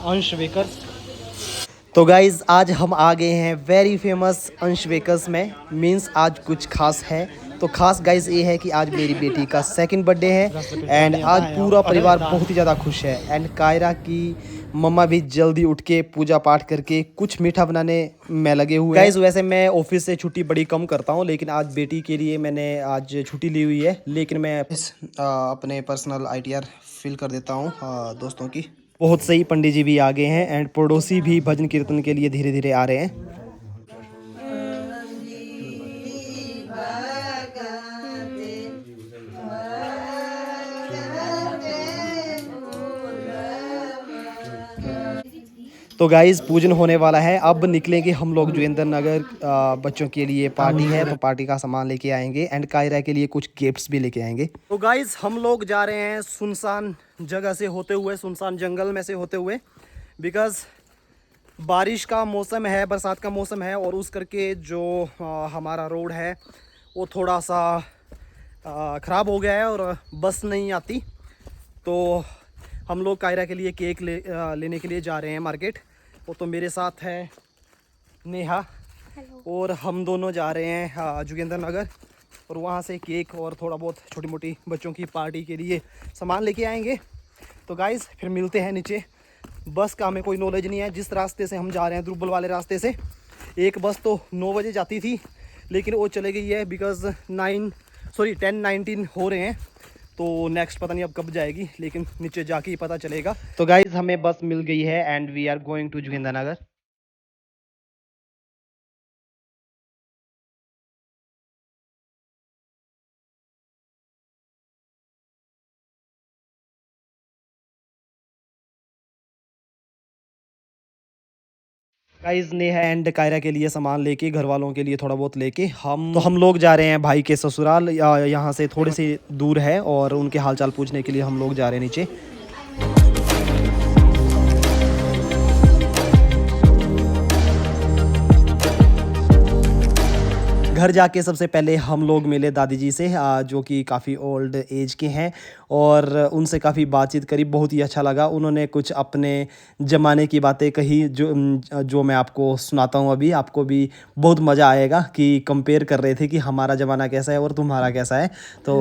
अंश बेकर्स। तो गाइज़ आज हम आ गए हैं वेरी फेमस अंश बेकर्स में। मीन्स आज कुछ खास है। तो खास गाइज़ ये है कि आज मेरी बेटी का सेकंड बर्थडे है एंड आज पूरा परिवार बहुत ही ज़्यादा खुश है। एंड कायरा की मम्मा भी जल्दी उठ के पूजा पाठ करके कुछ मीठा बनाने में लगे हुए हैं। गाइज़ वैसे मैं ऑफिस से छुट्टी बड़ी कम करता हूँ, लेकिन आज बेटी के लिए मैंने आज छुट्टी ली हुई है। लेकिन मैं अपने पर्सनल ITR फिल कर देता हूँ दोस्तों की। बहुत सही, पंडित जी भी आ गए हैं एंड पड़ोसी भी भजन कीर्तन के लिए धीरे धीरे आ रहे हैं। तो गाइज पूजन होने वाला है, अब निकलेंगे हम लोग जोगिंदर नगर। बच्चों के लिए पार्टी है तो पार्टी का सामान लेके आएंगे एंड कायरा के लिए कुछ गिफ्ट्स भी लेके आएंगे। तो गाइज हम लोग जा रहे हैं सुनसान जगह से होते हुए, सुनसान जंगल में से होते हुए, बिकॉज़ बारिश का मौसम है, बरसात का मौसम है और उस करके जो हमारा रोड है वो थोड़ा सा ख़राब हो गया है और बस नहीं आती। तो हम लोग कायरा के लिए केक लेने के लिए जा रहे हैं मार्केट। वो तो मेरे साथ है नेहा। Hello. और हम दोनों जा रहे हैं जोगिंदर नगर और वहाँ से केक और थोड़ा बहुत छोटी मोटी बच्चों की पार्टी के लिए सामान लेके आएंगे। तो गाइज़ फिर मिलते हैं नीचे। बस का हमें कोई नॉलेज नहीं है, जिस रास्ते से हम जा रहे हैं द्रुबल वाले रास्ते से एक बस तो 9 बजे जाती थी, लेकिन वो चले गई है बिकॉज़ 10-19 हो रहे हैं। तो नेक्स्ट पता नहीं अब कब जाएगी, लेकिन नीचे जाके ही पता चलेगा। तो गाइज़ हमें बस मिल गई है and we are going to Joginder Nagar. Guys Neha and Kaira के लिए सामान लेके, घर वालों के लिए थोड़ा बहुत लेके हम लोग जा रहे हैं भाई के ससुराल। यहाँ से थोड़े से दूर है और उनके हालचाल पूछने के लिए हम लोग जा रहे हैं नीचे। घर जाके सबसे पहले हम लोग मिले दादी जी से, जो कि काफ़ी ओल्ड एज के हैं, और उनसे काफ़ी बातचीत करी, बहुत ही अच्छा लगा। उन्होंने कुछ अपने ज़माने की बातें कही जो मैं आपको सुनाता हूँ अभी। आपको भी बहुत मज़ा आएगा कि कंपेयर कर रहे थे कि हमारा ज़माना कैसा है और तुम्हारा कैसा है। तो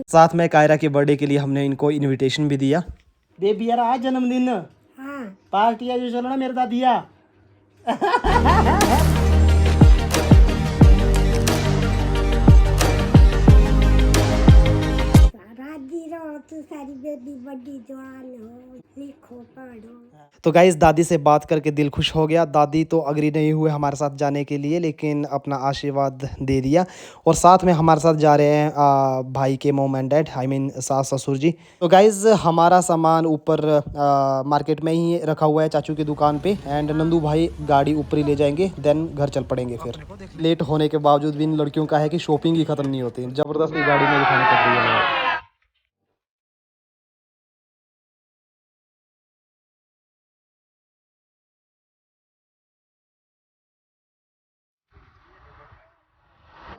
साथ में कायरा के बर्थडे के लिए हमने इनको इनविटेशन भी दिया। बेबी यार आज जन्मदिन, हाँ पार्टी आज चलो ना मेरे दादिया। तो गाइस दादी से बात करके दिल खुश हो गया। दादी तो अग्री नहीं हुए हमारे साथ जाने के लिए, लेकिन अपना आशीर्वाद दे दिया। और साथ में हमारे साथ जा रहे हैं भाई के mom and dad, I mean सास ससुर जी। तो गाइस हमारा सामान ऊपर मार्केट में ही रखा हुआ है चाचू की दुकान पे, एंड नंदू भाई गाड़ी ऊपर ही ले जाएंगे, देन घर चल पड़ेंगे। फिर लेट होने के बावजूद भी इन लड़कियों का है कि शॉपिंग ही खत्म नहीं होती, ज़बरदस्ती गाड़ी में दिखानी पड़ रही है।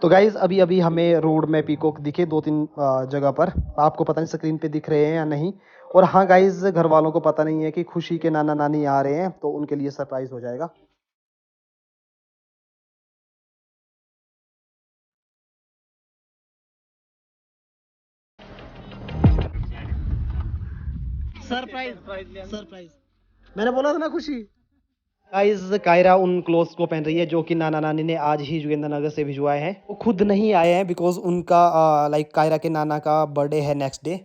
तो गाइज़ अभी अभी हमें रोड में पीकॉक दिखे 2-3 जगह पर। आपको पता नहीं स्क्रीन पे दिख रहे हैं या नहीं। और हाँ गाइज़ घर वालों को पता नहीं है कि खुशी के नाना नानी आ रहे हैं, तो उनके लिए सरप्राइज हो जाएगा। सरप्राइज सरप्राइज मैंने बोला था ना खुशी। गाइज कायरा उन क्लोथ्स को पहन रही है जो कि नाना नानी ने आज ही जोगिंद्रनगर से भिजवाए हैं। वो खुद नहीं आए हैं बिकॉज उनका लाइक कायरा के नाना का बर्थडे है नेक्स्ट डे।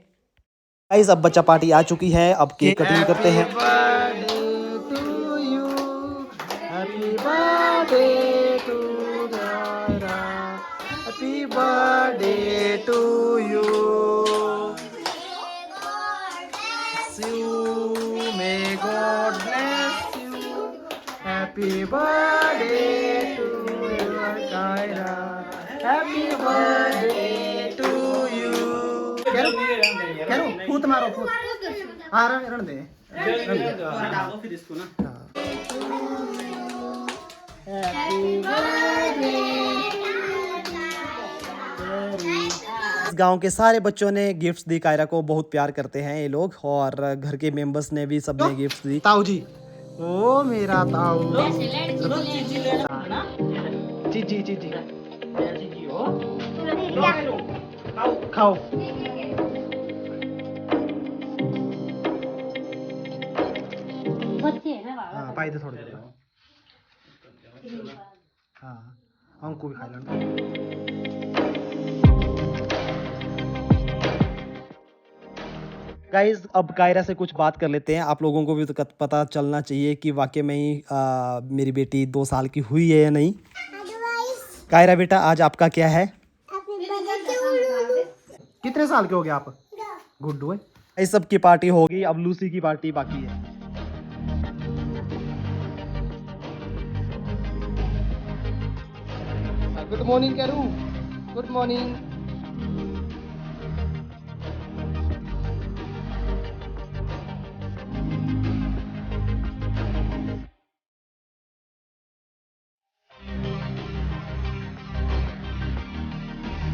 गाइज अब बच्चा पार्टी आ चुकी है, अब केक कटिंग करते हैं। Happy birthday to happy birthday to you, may God bless you, happy birthday to Kaira, happy birthday to you. करो फूट मारो फूट, हाँ रण दे, फिर इसको ना। इस गांव के सारे बच्चों ने गिफ्ट्स दी कायरा को। बहुत प्यार करते हैं ये लोग और घर के मेंबर्स ने भी सबने गिफ्ट्स दी। ताऊ जी, ओ मेरा ताऊ। जी जी जी जी, खाओ। हाँ पाई दे थोड़ी देर। हाँ हमको भी खा लेना। गाइज अब कायरा से कुछ बात कर लेते हैं। आप लोगों को भी तो पता चलना चाहिए कि वाकई में ही मेरी बेटी 2 साल की हुई है या नहीं। कायरा बेटा, आज आपका क्या है? कितने साल के हो गए आप? गुड्डू है। इस सब की पार्टी होगी, अब लूसी की पार्टी बाकी है। गुड मॉर्निंग करूं। Good morning.